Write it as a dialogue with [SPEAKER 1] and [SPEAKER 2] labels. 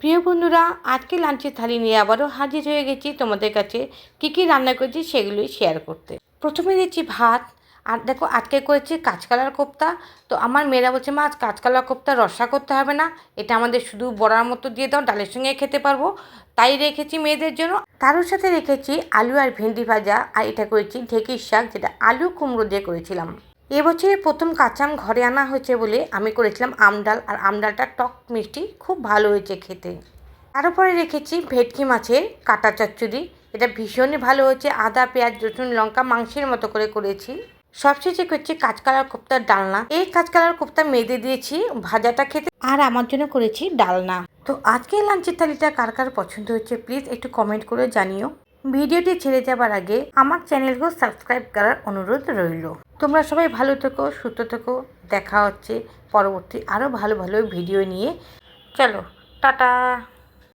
[SPEAKER 1] প্রিয় বন্ধুরা, আজকে লাঞ্চের থালি নিয়ে আবারও হাজির হয়ে গেছি তোমাদের কাছে কী কী রান্না করেছি সেগুলোই শেয়ার করতে। প্রথমে দিচ্ছি ভাত, আর দেখো আজকে করেছি কাঁচকলার কোপ্তা। তো আমার মেয়েরা বলছে, মা আজ কাঁচকলার কোপ্তা রসা করতে হবে না, এটা আমাদের শুধু বড়ার মতো দিয়ে দাও, ডালের সঙ্গে খেতে পারবো, তাই রেখেছি মেয়েদের জন্য। তারও সাথে রেখেছি আলু আর ভেন্ডি ভাজা, আর এটা করেছি ঢেঁকির শাক, যেটা আলু কুমড়ো দিয়ে করেছিলাম। এবছরের প্রথম কাঁচা আম ঘরে আনা হয়েছে বলে আমি করেছিলাম আম ডাল, আর আম ডালটা টক মিষ্টি, খুব ভালো হয়েছে খেতে। তারপরে রেখেছি ভেটকি মাছের কাটা চচ্চড়ি, এটা ভীষণই ভালো হয়েছে, আদা পেঁয়াজ রসুন লঙ্কা মাংসের মতো করে করেছি। সবশেষে করছি কাঁচকলার কোপ্তার ডালনা। এই কাঁচকলার কোপ্তা মেয়েদের দিয়েছি ভাজাটা খেতে, আর আমার জন্য করেছি ডালনা। তো আজকে লাঞ্চের থালিটা কার কার পছন্দ হচ্ছে প্লিজ একটু কমেন্ট করে জানিও। ভিডিওটি ছেড়ে যাবার আগে আমার চ্যানেলকে সাবস্ক্রাইব করার অনুরোধ রইল। তোমরা সবাই ভালো থেকো, সুস্থ থেকো। দেখা হচ্ছে পরবর্তী আরও ভালো ভালো ভিডিও নিয়ে। চলো, টাটা।